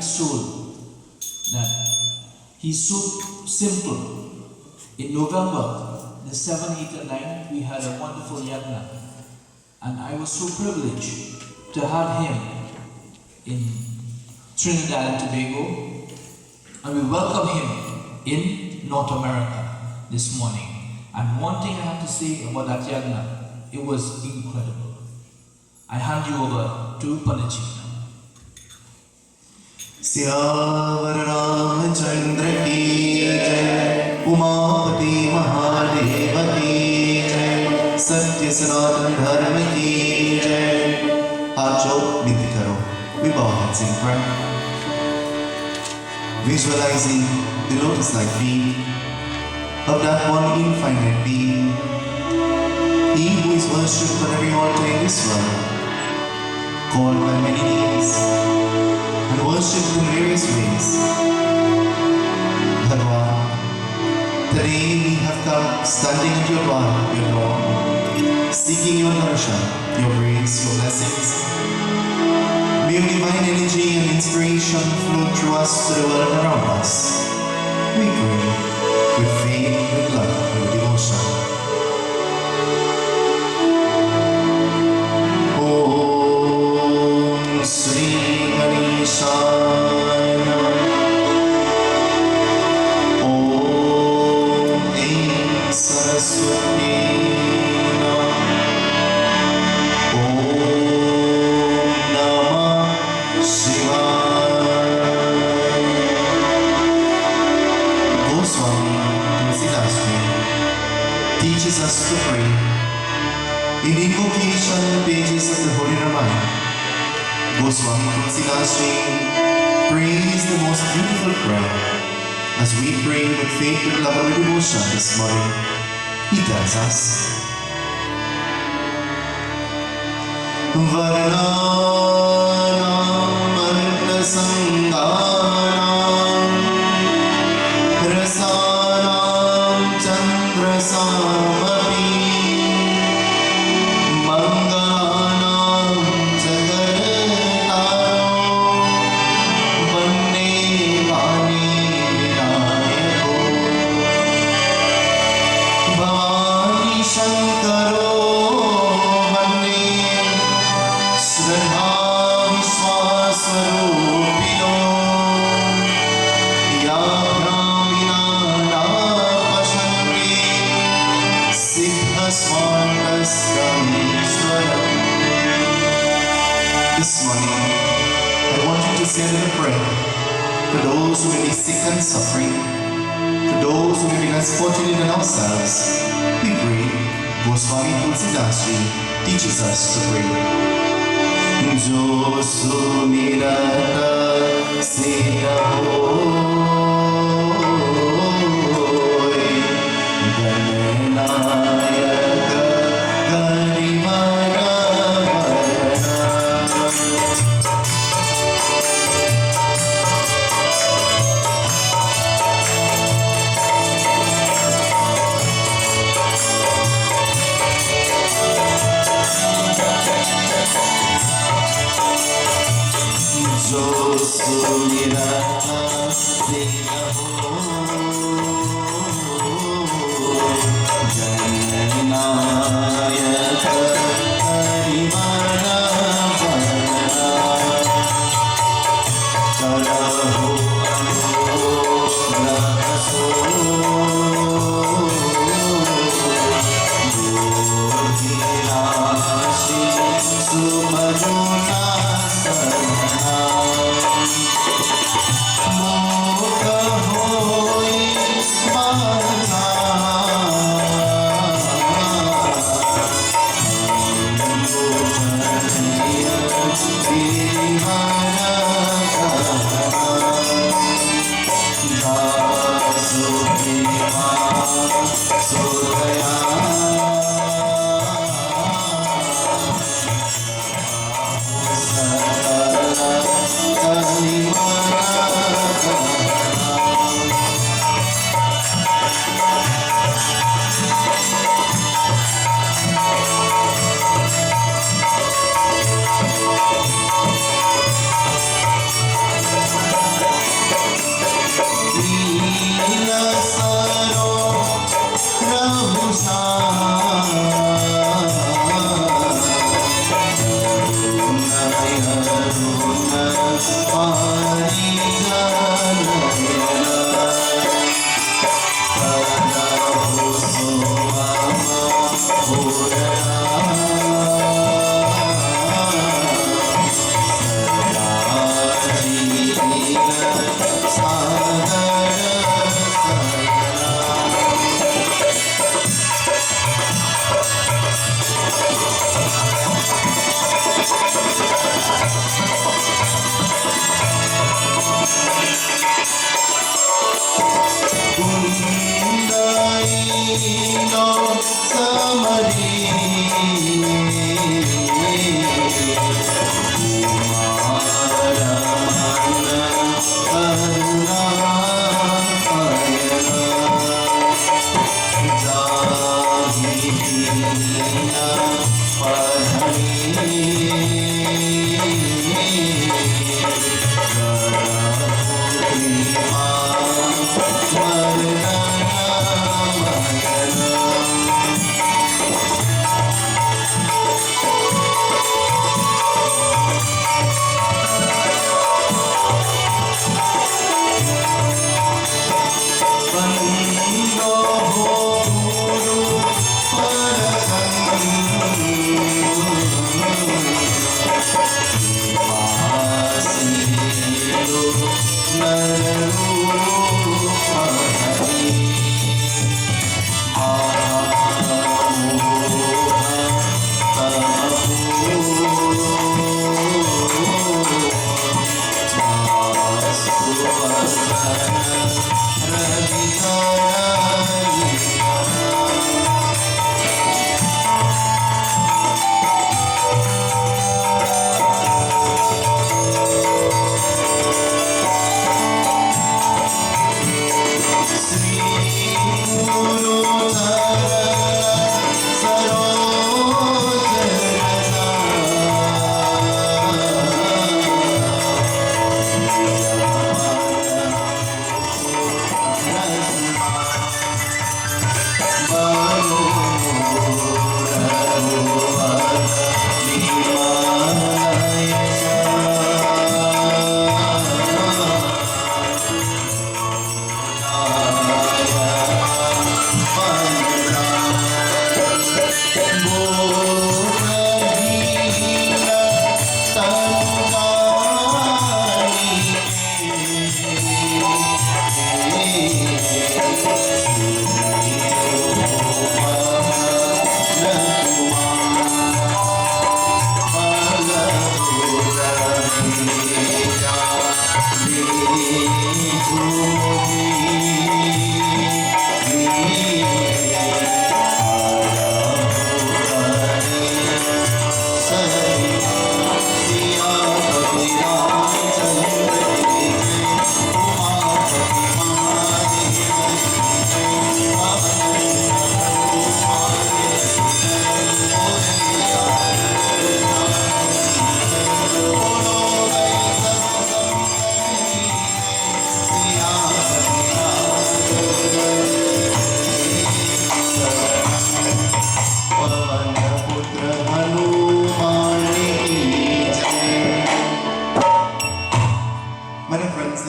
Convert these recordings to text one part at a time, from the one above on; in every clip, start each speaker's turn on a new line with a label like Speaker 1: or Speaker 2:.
Speaker 1: soul that he's so simple. In November, the 7th, 8th, and 9th, we had a wonderful yagna, and I was so privileged to have him in Trinidad and Tobago, and we welcome him in North America this morning. And one thing I have to say about that yagna, it was incredible. I hand you over to Panachi.
Speaker 2: Siyavar Ramchandra की जय, उमापति महादेव की जय, सत्य सनातन धर्म की जय. हाथ जोड़ विनती करो. We bow heads in prayer. Visualizing the lotus-like feet of that one infinite being, he who is worshipped on every altar in this world, called by many names and worshipped in various ways. Bhagwan, today we have come standing at your door, your Lord, seeking your darshan, your grace, your blessings. May your divine energy and inspiration flow through us to the world around us. We pray with faith, with love, and with devotion. Om Sri Ganeshaya Namah. Om Aim Saraswati Namah. Om Namah Shivaya. Goswami teaches us to pray. In invocation pages of the Holy Ramayana, Goswami Tulsidasji prays the most beautiful prayer. As we pray with faith, with love, and with devotion this morning, he tells us, Varnanam Artasanganam Rasanam Chandrasamapi Mangalanam Jagartaram Vande Vani Vinayako Bhavani Shankaro Vande Shraddha Vishwaswarupino Ya Brahmina Napashanti Siddha Swantastamishwaram. This morning, I want you to say a little prayer for those who may be sick and suffering, for those who may be less fortunate than ourselves. We pray. Goswami Tulsidasji teaches us to pray. Jo sumirata sirahoy gananayaka garimaravana. Jo sumirata sirahoy gananayaka garimaravana. Karaho anugrahaso Yogi-rashi Sumajuna Sarana Mukha hoi Mahata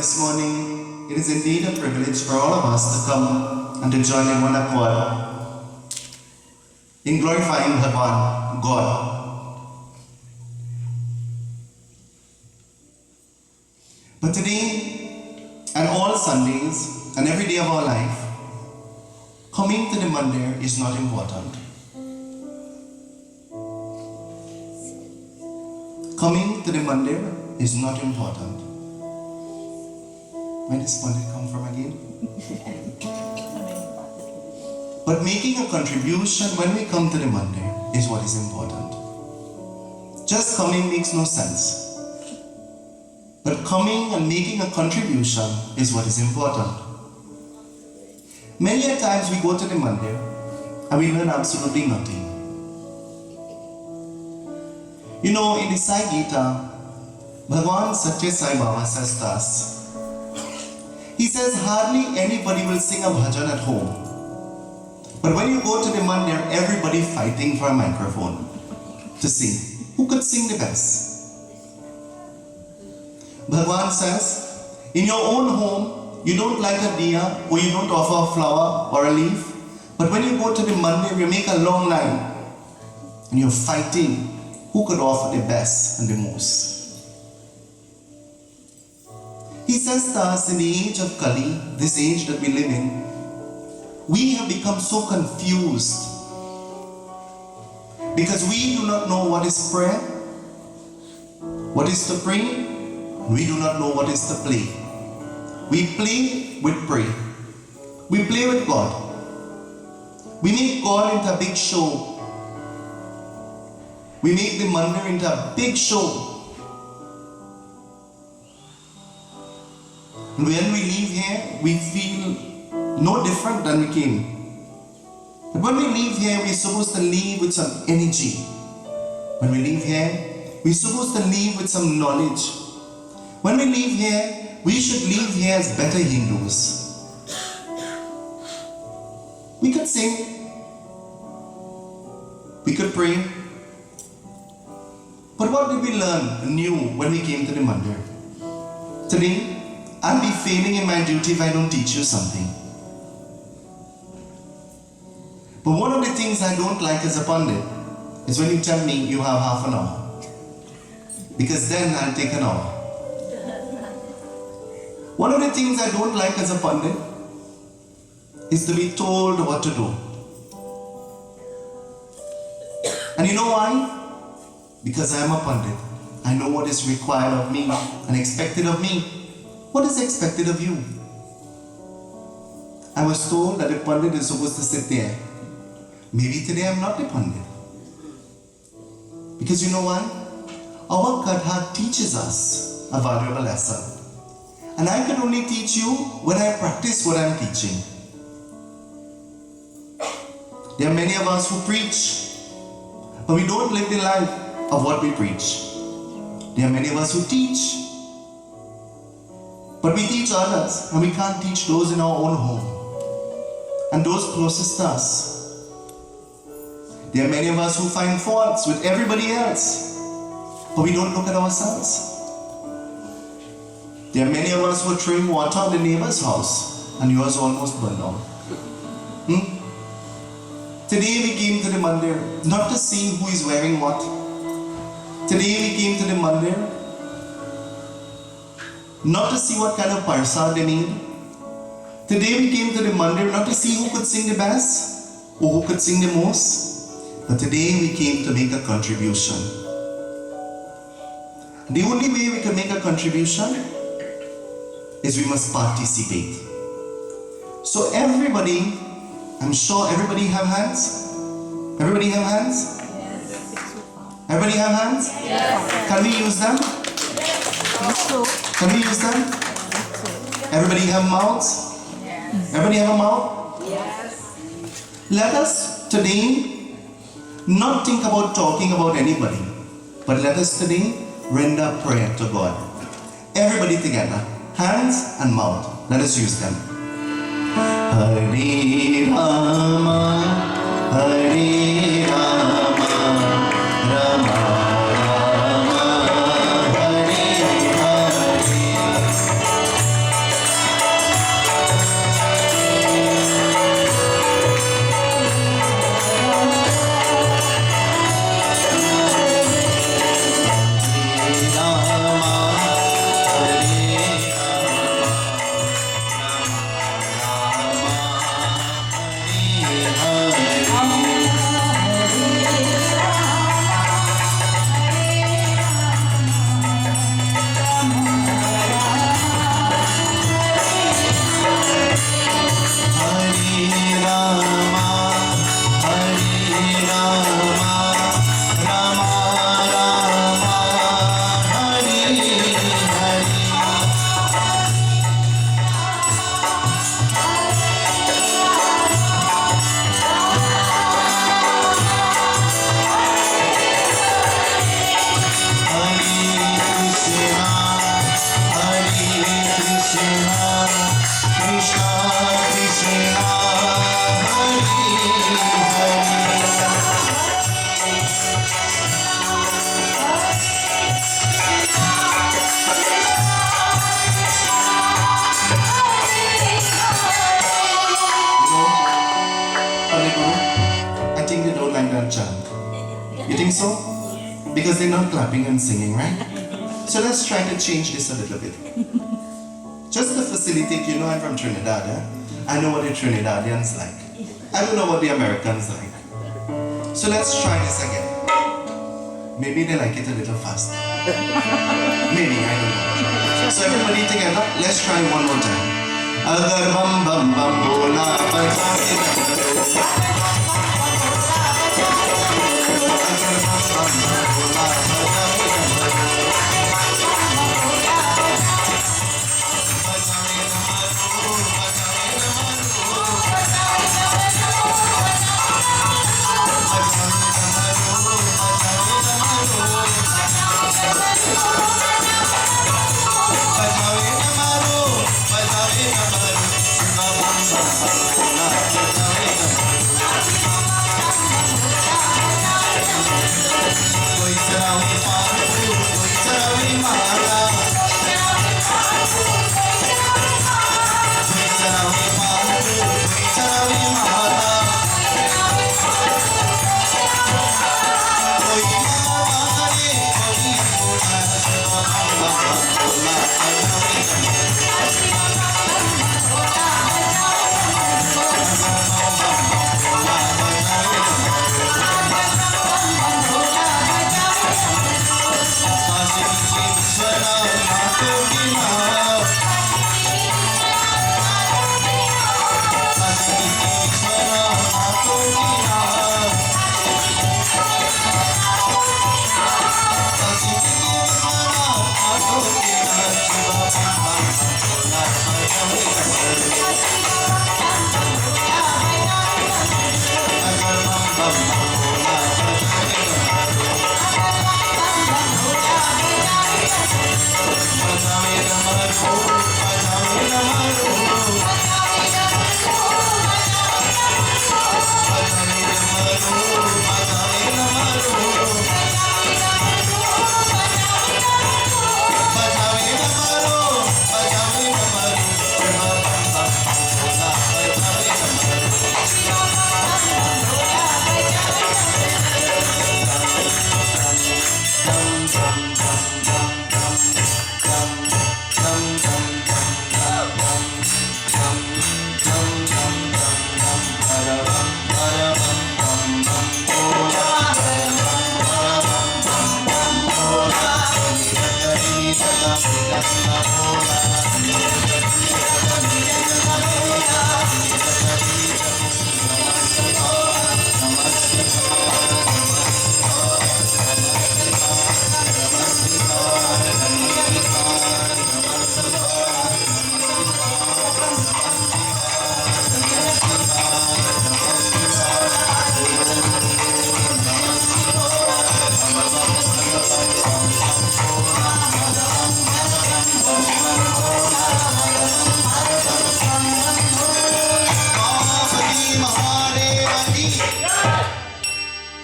Speaker 2: This morning, it is indeed a privilege for all of us to come and to join in one accord in glorifying Bhagwan, God. But today, and all Sundays, and every day of our life, coming to the mandir is not important. Coming to the mandir is not important. Where does mandir come from again? But making a contribution when we come to the mandir is what is important. Just coming makes no sense. But coming and making a contribution is what is important. Many a times we go to the mandir and we learn absolutely nothing. You know, in the Sai Gita, Bhagwan Satya Sai Baba says thus. He says hardly anybody will sing a bhajan at home. But when you go to the mandir, everybody fighting for a microphone to sing. Who could sing the best? Bhagwan says, in your own home, you don't light a diya or you don't offer a flower or a leaf. But when you go to the mandir, you make a long line and you're fighting who could offer the best and the most. He says to us, in the age of Kali, this age that we live in, we have become so confused because we do not know what is prayer, what is to pray, we do not know what is to play. We play with pray. We play with God. We make God into a big show. We make the mandir into a big show. And when we leave here, we feel no different than we came. But when we leave here, we're supposed to leave with some energy. When we leave here, we're supposed to leave with some knowledge. When we leave here, we should leave here as better Hindus. We could sing, we could pray, but what did we learn new when we came to the mandir? Today, I'll be failing in my duty if I don't teach you something. But one of the things I don't like as a pundit is when you tell me you have half an hour, because then I'll take an hour. One of the things I don't like as a pundit is to be told what to do. And you know why? Because I am a pundit. I know what is required of me and expected of me. What is expected of you? I was told that the pundit is supposed to sit there. Maybe today I'm not the pundit. Because you know why? Our Katha teaches us a valuable lesson. And I can only teach you when I practice what I'm teaching. There are many of us who preach, but we don't live the life of what we preach. There are many of us who teach, but we teach others, and we can't teach those in our own home and those closest to us. There are many of us who find faults with everybody else, but we don't look at ourselves. There are many of us who are throwing water on the neighbor's house, and yours almost burned down. Today we came to the mandir not to see who is wearing what. Today we came to the mandir not to see what kind of parsad they made. Today we came to the mandir not to see who could sing the best or who could sing the most. But today we came to make a contribution. The only way we can make a contribution is we must participate. So everybody, I'm sure everybody have hands? Everybody have hands?
Speaker 3: Yes.
Speaker 2: Everybody have hands?
Speaker 3: Yes.
Speaker 2: Can we use them?
Speaker 3: Yes.
Speaker 2: Can we use them? Everybody have mouths?
Speaker 3: Yes.
Speaker 2: Everybody have a mouth?
Speaker 3: Yes.
Speaker 2: Let us today not think about talking about anybody, but let us today render prayer to God. Everybody together, hands and mouth. Let us use them. Hare Rama, Hare Rama, Rama Rama, Hare Hare. I think they don't like that chant. You think so? Because they're not clapping and singing, right? So let's try to change this a little bit. Just to facilitate, you know I'm from Trinidad, eh? I know what the Trinidadians like. I don't know what the Americans like. So let's try this again. Maybe they like it a little faster. Maybe, I don't know. So everybody together, let's try one more time. अगर बम बम बम बोला बजावे डमरू अगर बम बम बम बोला बजावे डमरू बजावे डमरू कोई चरावे पालतू कोई चरावे माला कोई चरावे पालतू कोई चरावे माला कोई माला रे कोई बोला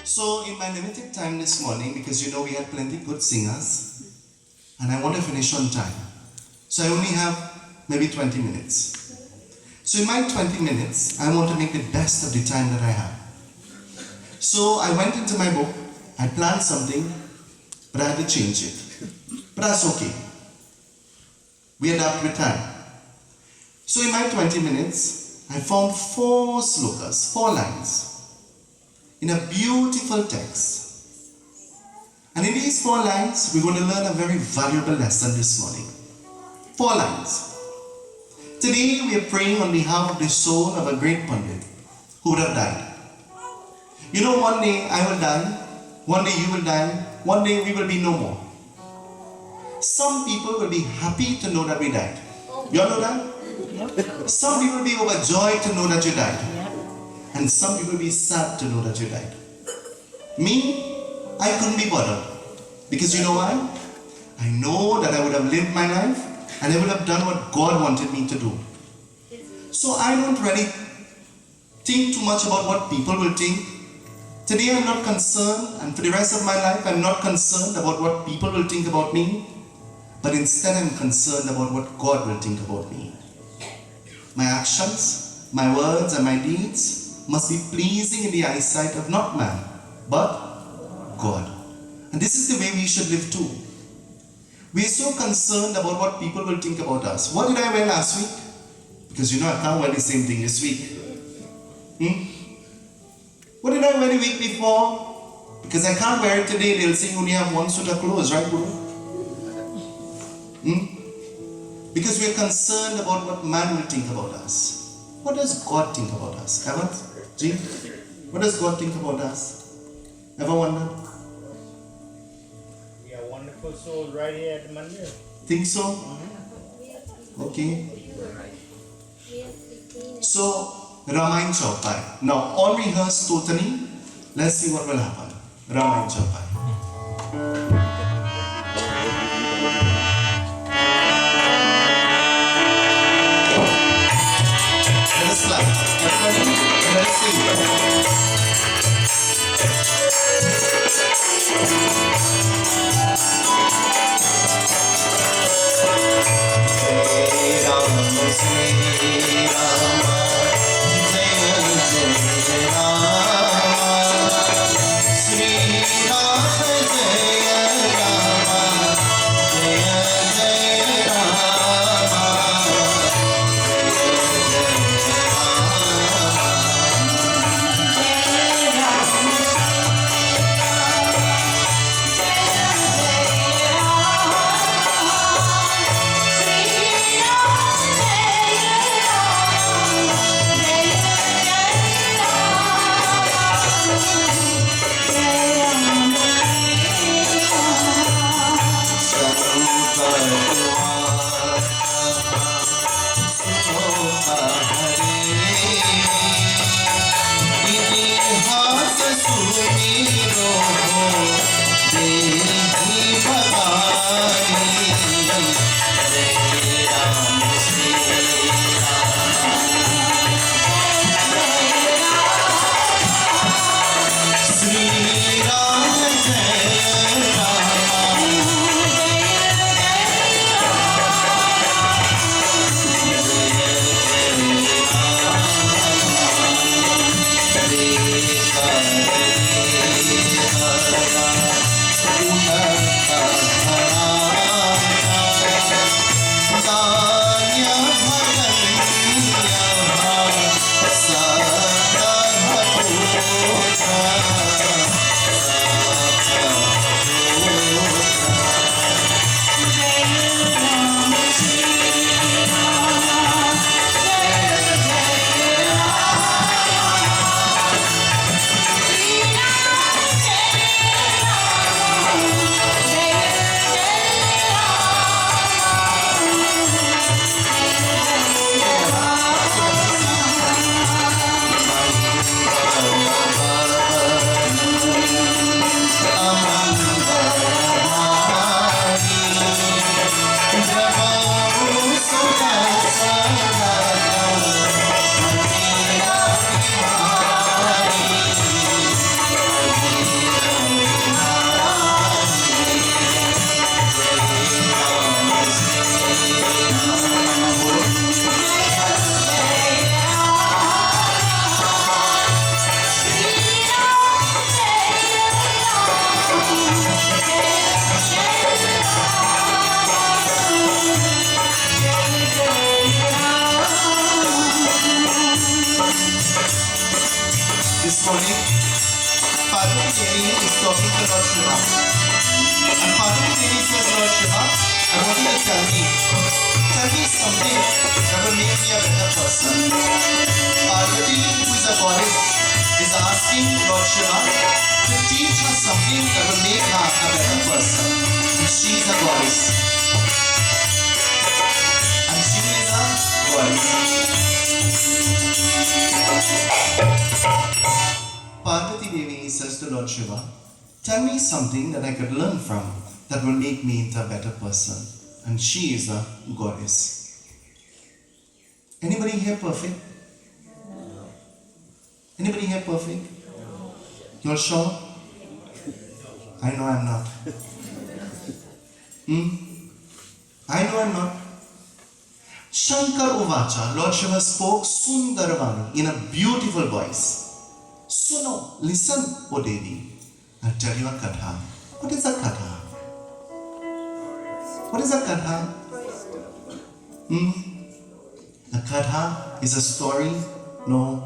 Speaker 2: So in my limited time this morning, because you know we had plenty good singers, and I want to finish on time. So I only have maybe 20 minutes. So in my 20 minutes, I want to make the best of the time that I have. So I went into my book, I planned something, but I had to change it. But that's okay. We adapt with time. So in my 20 minutes, I found 4 slokas, 4 lines, in a beautiful text. And in these 4 lines, we're going to learn a very valuable lesson this morning. 4 lines. Today, we are praying on behalf of the soul of a great Pandit who would have died. You know, one day I will die, one day you will die, one day we will be no more. Some people will be happy to know that we died. You all know that?
Speaker 3: Yep.
Speaker 2: Some people will be overjoyed to know that you died.
Speaker 3: Yep.
Speaker 2: And some people will be sad to know that you died. Me, I couldn't be bothered. Because you know why? I know that I would have lived my life and I would have done what God wanted me to do. So I don't really think too much about what people will think. Today I'm not concerned, and for the rest of my life I'm not concerned about what people will think about me, but instead I'm concerned about what God will think about me. My actions, my words and my deeds must be pleasing in the eyesight of not man, but God. And this is the way we should live too. We are so concerned about what people will think about us. What did I wear last week? Because you know I can't wear the same thing this week. What did I wear the week before? Because I can't wear it today. They'll say you only have one suit of clothes, right, Guru? Because we are concerned about what man will think about us. What does God think about us? Ever? Ji? What does God think about us? Ever wonder?
Speaker 4: We are wonderful souls right here at the mandir.
Speaker 2: Think so? Okay. So, Ramayan Chaupai. Now, all rehearsed totally. Let's see what will happen. Ramayan Chaupai. Let us clap. Everybody, let us sing. Jai Ram, Sri Rama, Jai Jai Rama, Sri Rama, Jai Rama, Jai Jai Rama. This morning, Parvati Devi is talking to Lord Shiva. And Parvati Devi says, Lord Shiva, I want you to tell me something that will make me a better person. Parvati, who is a goddess, is asking Lord Shiva to teach her something that will make her a better person. And she is a goddess. And she is a goddess. Parvati Devi says to Lord Shiva, tell me something that I could learn from that will make me into a better person. And she is a goddess. Anybody here perfect? Anybody here perfect? You're sure? I know I'm not. I know I'm not. Shankar Uvacha, Lord Shiva spoke Sundaravani in a beautiful voice. Suno, listen, O Devi. I'll tell you a katha. What is a katha? What is a katha? A katha is a story? No.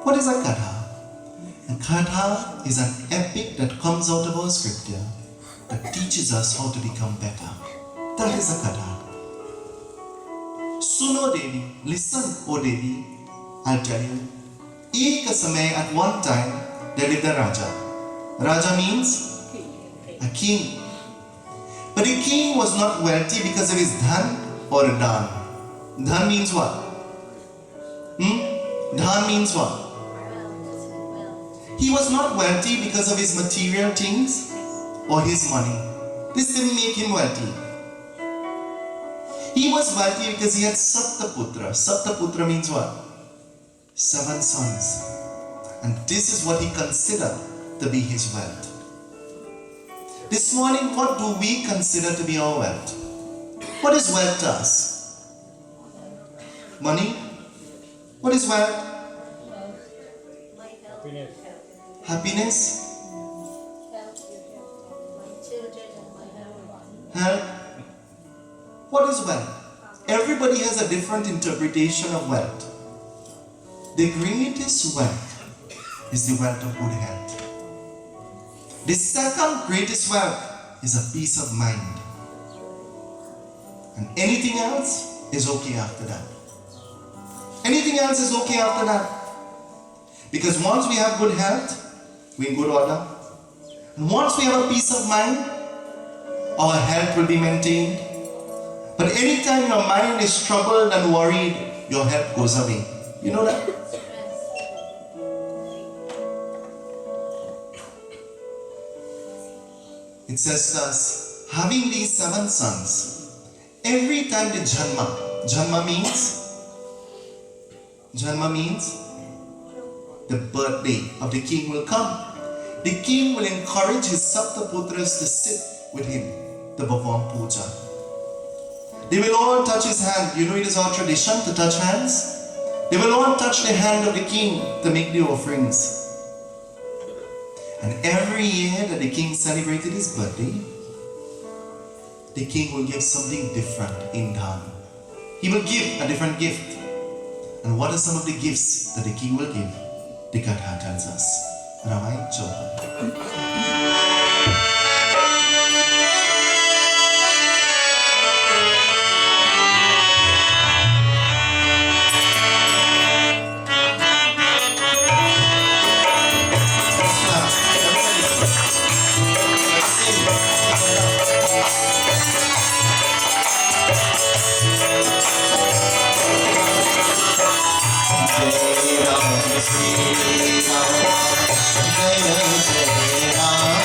Speaker 2: What is a katha? A katha is an epic that comes out of our scripture that teaches us how to become better. That is a katha. Suno Devi, listen, O Devi, I'll tell you. Ek samay, at one time, there lived a Raja. Raja means a king. But the king was not wealthy because of his dhan or dan. Dhan means what? Dhan means what? He was not wealthy because of his material things or his money. This didn't make him wealthy. He was wealthy because he had Saptaputra. Saptaputra means what? 7 sons. And this is what he considered to be his wealth. This morning, what do we consider to be our wealth? What is wealth to us? Money? What is wealth?
Speaker 4: Happiness.
Speaker 2: Happiness? Health? What is wealth? Everybody has a different interpretation of wealth. The greatest wealth is the wealth of good health. The second greatest wealth is a peace of mind. And anything else is okay after that. Anything else is okay after that. Because once we have good health, we're in good order. And once we have a peace of mind, our health will be maintained. But anytime your mind is troubled and worried, your health goes away. You know that? It says thus, having these 7 sons, every time the Janma means the birthday of the king will come. The king will encourage his Saptaputras to sit with him to perform puja. They will all touch his hand. You know it is our tradition to touch hands. They will all touch the hand of the king to make the offerings. And every year that the king celebrated his birthday, the king will give something different in dhan. He will give a different gift. And what are some of the gifts that the king will give? The Katha tells us. Ramai Choha. Jai Ram, Jai Ram, Jai Ram.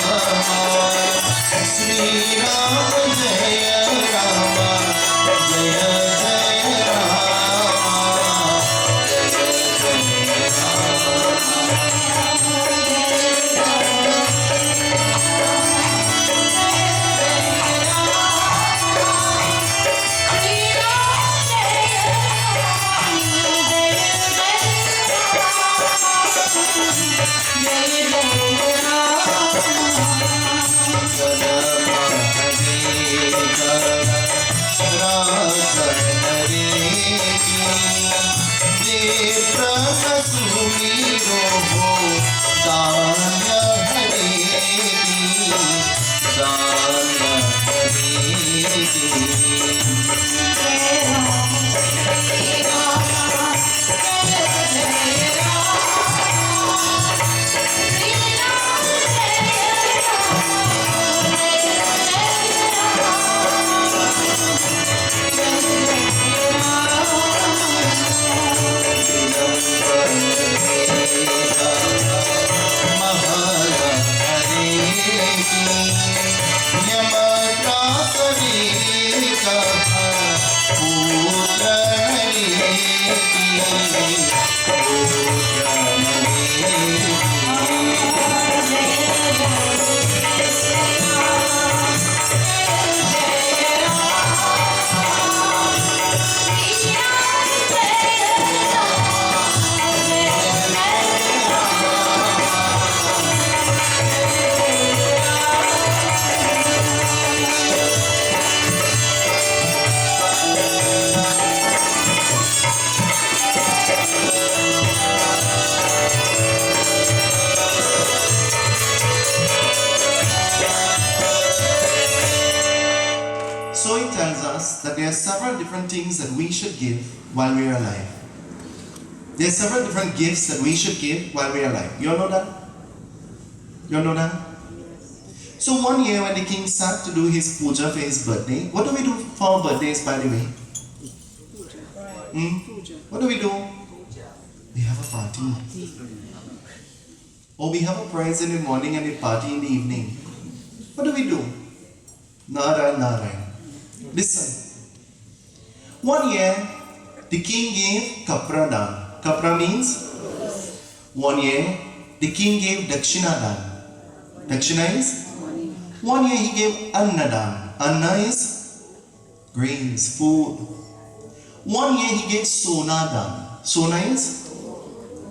Speaker 2: there are several different things that we should give while we are alive. There are several different gifts that we should give while we are alive. You all know that? You all know that? So one year when the king sat to do his puja for his birthday, what do we do for our birthdays, by the way? What do we do? We have a party. Or we have a prize in the morning and a party in the evening. What do we do? Narayan, Narayan. Listen. One year, the king gave kapra dan. Kapra means? One year, the king gave dakshina dan. Dakshina is? One year he gave anna dan. Anna is grains, food. One year he gave sona dan. Sona is?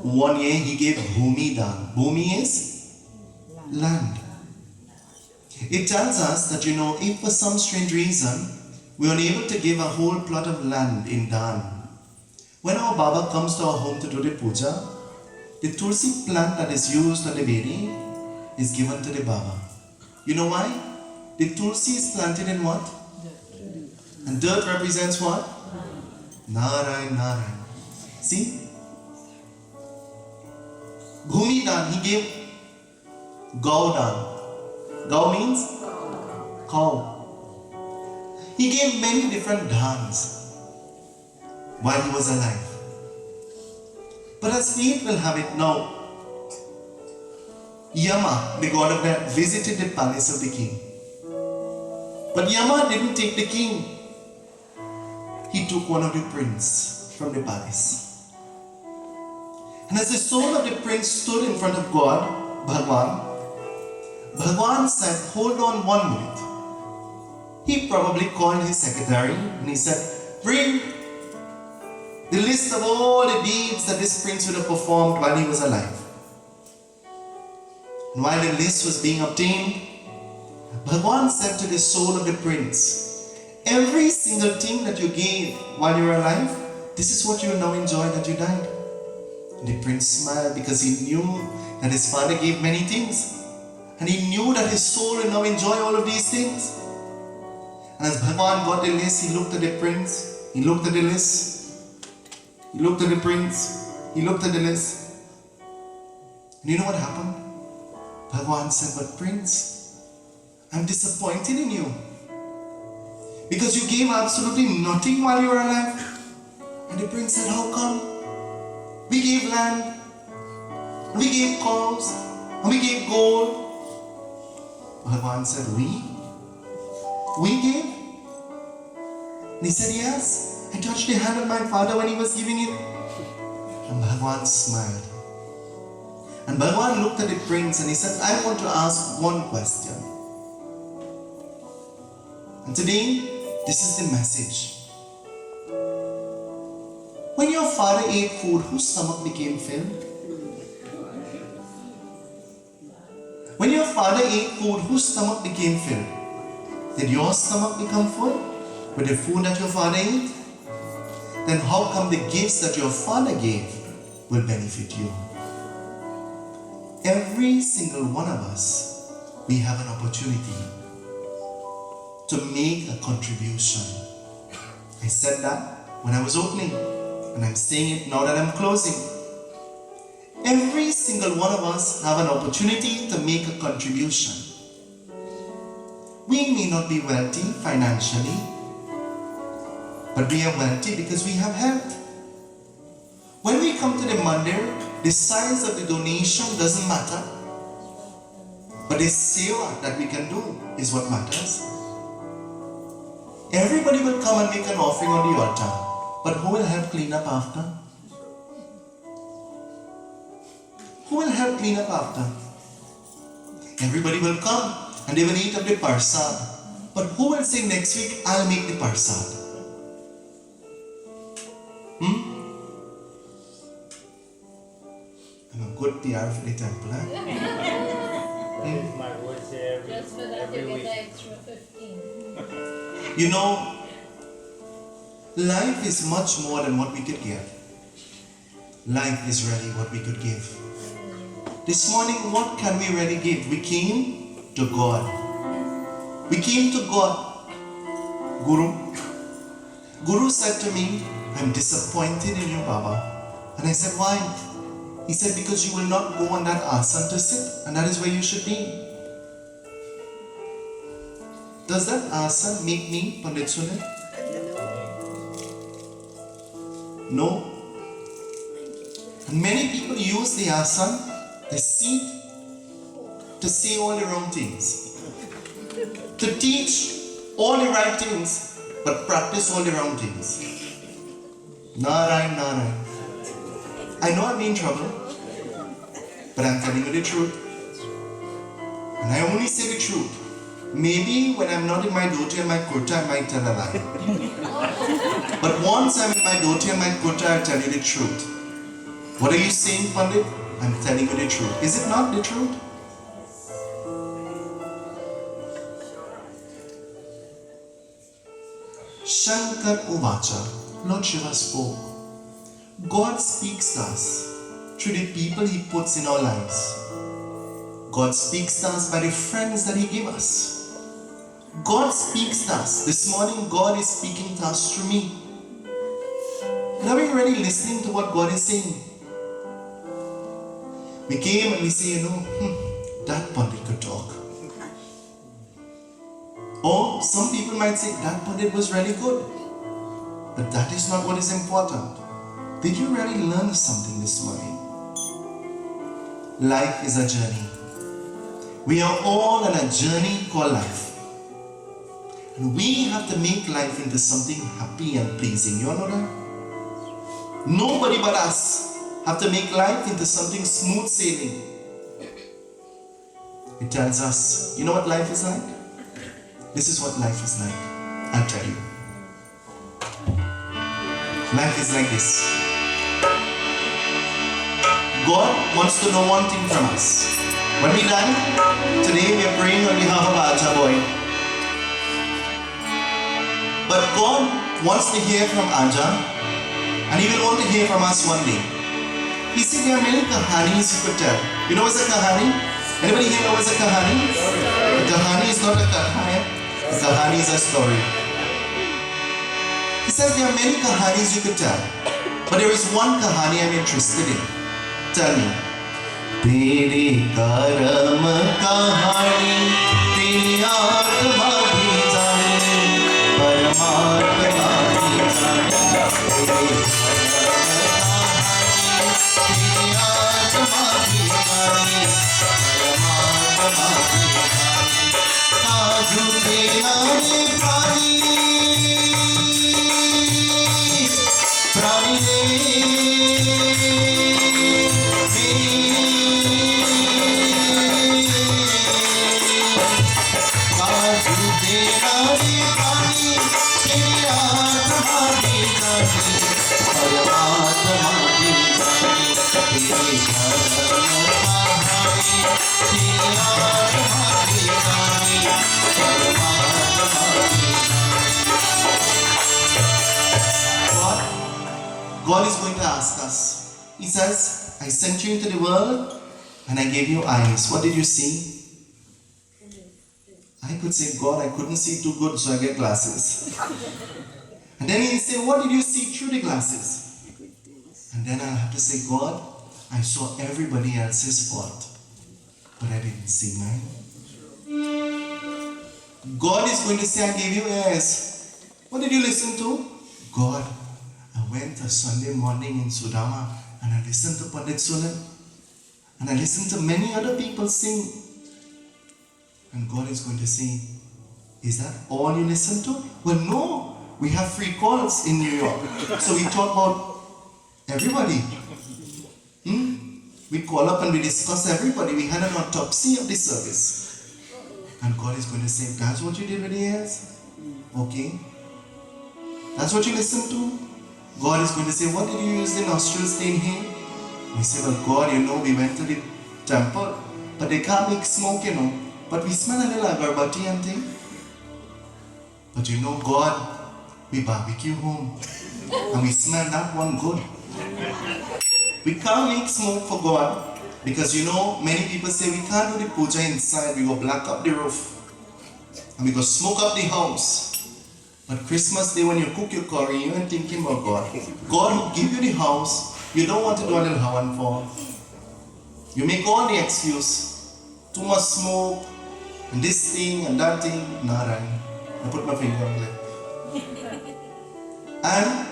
Speaker 2: One year he gave bhumi dan. Bhumi is? Land. It tells us that, if for some strange reason we are unable to give a whole plot of land in dan, when our Baba comes to our home to do the puja, the tulsi plant that is used on the Vedi is given to the Baba. You know why? The tulsi is planted in what? And dirt represents what? Narayan, Narayan. See? Bhumi dan, he gave Gau dan. Gau means cow. He gave many different dans while he was alive. But as fate will have it now, Yama, the god of death, visited the palace of the king. But Yama didn't take the king. He took one of the prince from the palace. And as the soul of the prince stood in front of God, Bhagwan said, hold on 1 minute. He probably called his secretary and he said, bring the list of all the deeds that this prince would have performed while he was alive. And while the list was being obtained, Bhagwan said to the soul of the prince, every single thing that you gave while you were alive, this is what you will now enjoy that you died. And the prince smiled because he knew that his father gave many things. And he knew that his soul will now enjoy all of these things. And as Bhagwan got the list, he looked at the prince, he looked at the list, he looked at the prince, he looked at the list. And you know what happened? Bhagwan said, but prince, I'm disappointed in you. Because you gave absolutely nothing while you were alive. And the prince said, how come? We gave land, we gave cows, and we gave gold. Bhagwan said, we? We gave? And he said, yes. I touched the hand of my father when he was giving it. And Bhagwan smiled. And Bhagwan looked at the prince and he said, I want to ask one question. And today, this is the message. When your father ate food, whose stomach became filled? When your father ate food, whose stomach became filled? Did your stomach become full with the food that your father ate? Then how come the gifts that your father gave will benefit you? Every single one of us, we have an opportunity to make a contribution. I said that when I was opening, and I'm saying it now that I'm closing. Every single one of us have an opportunity to make a contribution. We may not be wealthy financially, but we are wealthy because we have health. When we come to the mandir, the size of the donation doesn't matter, but the seva that we can do is what matters. Everybody will come and make an offering on the altar, but who will help clean up after? Who will help clean up after? Everybody will come and they will eat of the parsad, but who will say next week, I'll make the parsad? I'm a good PR for the temple,
Speaker 4: That is my words here
Speaker 5: Just for that,
Speaker 4: every
Speaker 5: you
Speaker 4: week.
Speaker 5: get the extra 15.
Speaker 2: You know, life is much more than what we could give. Life is really what we could give. This morning, what can we really give? We came to God. We came to God. Guru, Guru said to me, I'm disappointed in you, Baba. And I said, why? He said, because you will not go on that asana to sit, and that is where you should be. Does that asana make me Pandit Sunil? No. And many people use the asana, the seat, to say all the wrong things, to teach all the right things, but practice all the wrong things. Narayan, Narayan. I know I'm in trouble, but I'm telling you the truth. And I only say the truth. Maybe when I'm not in my dhoti and my kurta, I might tell a lie. But once I'm in my dhoti and my kurta, I tell you the truth. What are you saying, Pandit? I'm telling you the truth. Is it not the truth? Shankar Uvacha, Lord Shiva spoke. God speaks to us through the people He puts in our lives. God speaks to us by the friends that He gives us. God speaks to us. This morning, God is speaking to us through me. And are we really listening to what God is saying? We came and we say, that Pandit could talk. Or some people might say, that Pandit was really good. But that is not what is important. Did you really learn something this morning? Life is a journey. We are all on a journey called life. And we have to make life into something happy and pleasing. You all know that? Nobody but us have to make life into something smooth sailing. It tells us, you know what life is like? This is what life is like. I'll tell you. Life is like this. God wants to know one thing from us. When we die, today we are praying on behalf of Aja boy. But God wants to hear from Aja, and He will want to hear from us one day. He said there are many kahanis you could tell. You know what's a kahani? Anybody here know what's a kahani? A kahani is not a kahani. A kahani is a story. He says there are many kahanis you could tell, but there is one kahani I'm interested in. Tell me. तेरे कर्म कहानी तेरी आत्मा भी जाने परमात्मा भी जाने तेरे तेरी आत्मा भी जाने परमात्मा भी जाने काजू तेरा रे प्राणी प्राणी God is going to ask us. He says, I sent you into the world and I gave you eyes. What did you see? I could say, God, I couldn't see too good, so I get glasses. And then He'll say, what did you see through the glasses? And then I'll have to say, God, I saw everybody else's fault, but I didn't see mine. God is going to say, I gave you ears. What did you listen to? God, I went a Sunday morning in Sudama and I listened to Pandit Sunil and I listened to many other people sing. And God is going to say, is that all you listen to? Well, no. We have free calls in New York. So we talk about everybody. We call up and we discuss everybody. We had an autopsy of the service. And God is going to say, that's what you did with the ears? Okay. That's what you listened to? God is going to say, what did you use the nostrils to inhale? We say, well, God, we went to the temple, but they can't make smoke, But we smell a little agarbatti and thing. But God, we barbecue home. And we smell that one good. We can't make smoke for God. Because many people say we can't do the puja inside. We go black up the roof. And we go smoke up the house. But Christmas Day when you cook your curry, you ain't thinking about God. God who give you the house, you don't want to do a little hawan for. You make all the excuse. Too much smoke, and this thing and that thing. Nah, right. I put my finger on it. And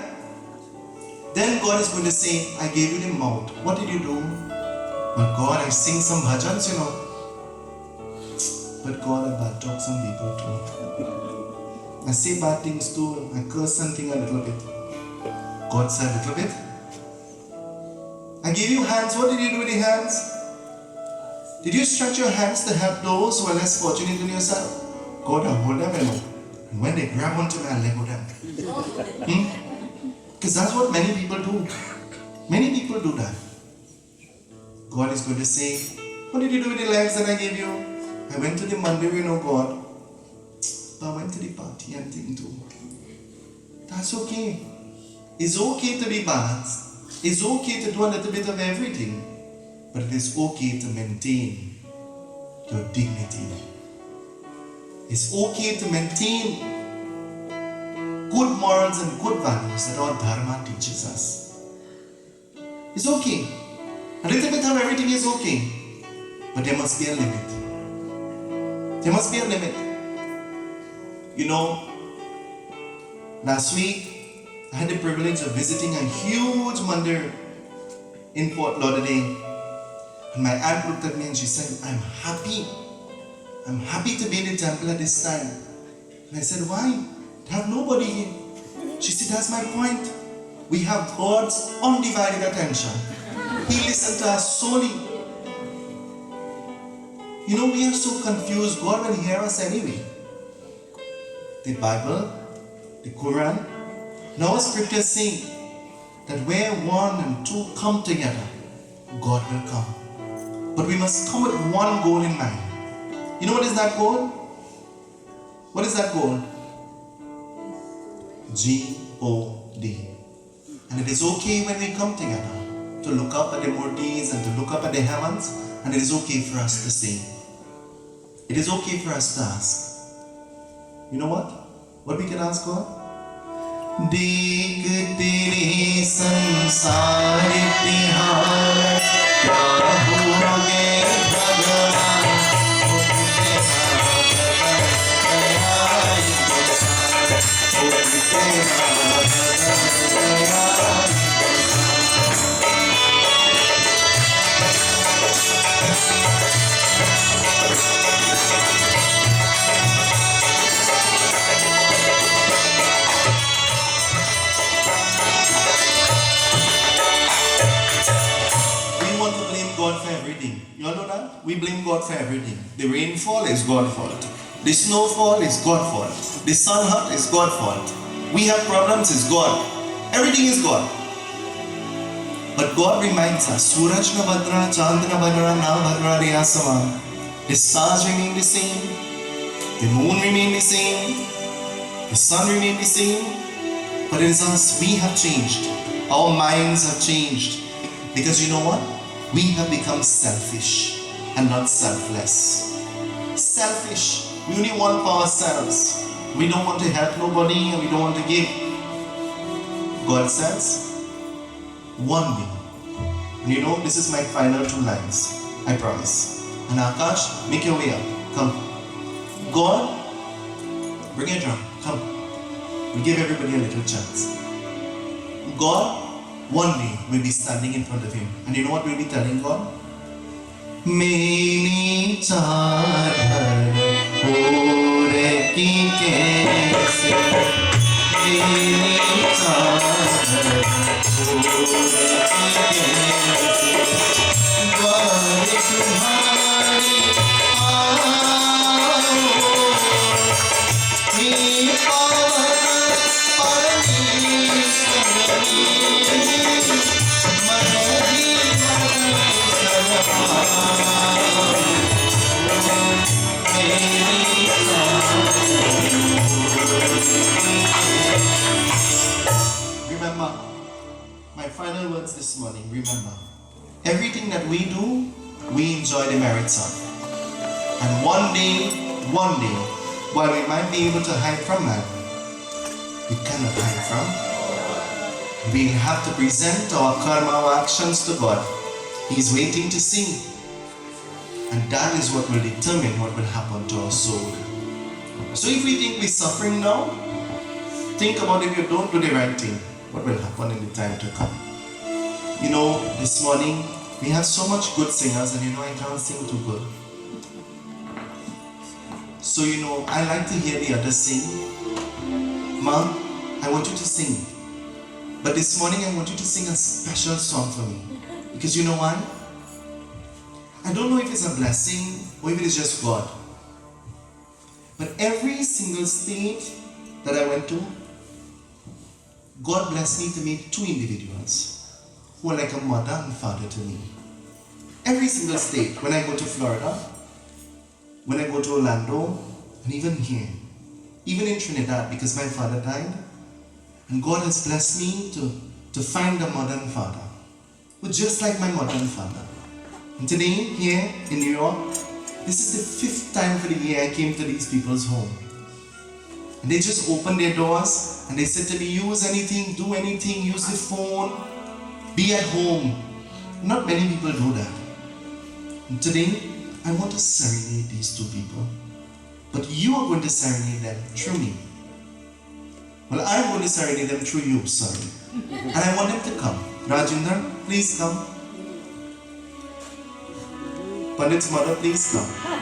Speaker 2: then God is going to say, I gave you the mouth. What did you do? But God, I sing some bhajans, you know. But God, I bad talk some people too. I say bad things too. I curse something a little bit. God said a little bit. I gave you hands. What did you do with the hands? Did you stretch your hands to help those who are less fortunate than yourself? God, I hold them alone. And when they grab onto me, I let go them. Because that's what many people do. Many people do that. God is going to say, what did you do with the legs that I gave you? I went to the mandir, you know, God. But I went to the party and thing too. That's okay. It's okay to be bad. It's okay to do a little bit of everything. But it is okay to maintain your dignity. It's okay to maintain good morals and good values that our Dharma teaches us. It's okay. A little bit of everything is okay. But there must be a limit. There must be a limit. You know, last week I had the privilege of visiting a huge mandir in Port Lauderdale. And my aunt looked at me and she said, I'm happy to be in the temple at this time. And I said, why? I have nobody here. She said, that's my point. We have God's undivided attention. He listened to us solely. You know, we are so confused. God will hear us anyway. The Bible, the Quran, now scriptures say that where one and two come together, God will come. But we must come with one goal in mind. You know what is that goal? What is that goal? G-O-D. And it is okay when we come together to look up at the murtis and to look up at the heavens, and it is okay for us to sing. It is okay for us to ask. You know what? What we can ask God? Dekh tere sansar tihar kya hoge bhagwan God for everything. You all know that? We blame God for everything. The rainfall is God's fault. The snowfall is God's fault. The sun hot is God's fault. We have problems, it's God. Everything is God. But God reminds us, Suraj na badra, Chand na badra, na badra riya sama. The stars remain the same. The moon remain the same. The sun remain the same. But it is us, we have changed. Our minds have changed. Because you know what? We have become selfish and not selfless. Selfish. We only want for ourselves. We don't want to help nobody and we don't want to give. God says, one day. And you know, this is my final 2 lines. I promise. And Akash, make your way up. Come. God, bring your drum. Come. We'll give everybody a little chance. God, one day we'll be standing in front of Him. And you know what we'll be telling God? Meri chadar pore ki kaise, meri chadar pore ki kaise, द्वार तुम्हारे आओ, हे पावन परमेश्वरी, मन ही मन Remember, my final words this morning, remember, everything that we do, we enjoy the merits of. And one day, while we might be able to hide from man, we cannot hide from. We have to present our karma, our actions to God. He's waiting to see. And that is what will determine what will happen to our soul. So if we think we're suffering now, think about if you don't do the right thing, what will happen in the time to come. You know, this morning, we have so much good singers, and you know I can't sing too good. So you know, I like to hear the others sing. Mom, I want you to sing. But this morning I want you to sing a special song for me. Because you know why? I don't know if it's a blessing or if it is just God. But every single state that I went to, God blessed me to meet two individuals who are like a mother and father to me. Every single state. When I go to Florida, when I go to Orlando, and even here, even in Trinidad, because my father died, and God has blessed me to find a mother and father who just like my mother and father. And today, here in New York, this is the 5th time for the year I came to these people's home. And they just open their doors and they said to me, use anything, do anything, use the phone, be at home. Not many people do that. And today, I want to serenade these two people. But you are going to serenade them through me. Well, I'm going to serenade them through you, sorry. And I want them to come. Rajinder, please come. Pandit's mother, please come.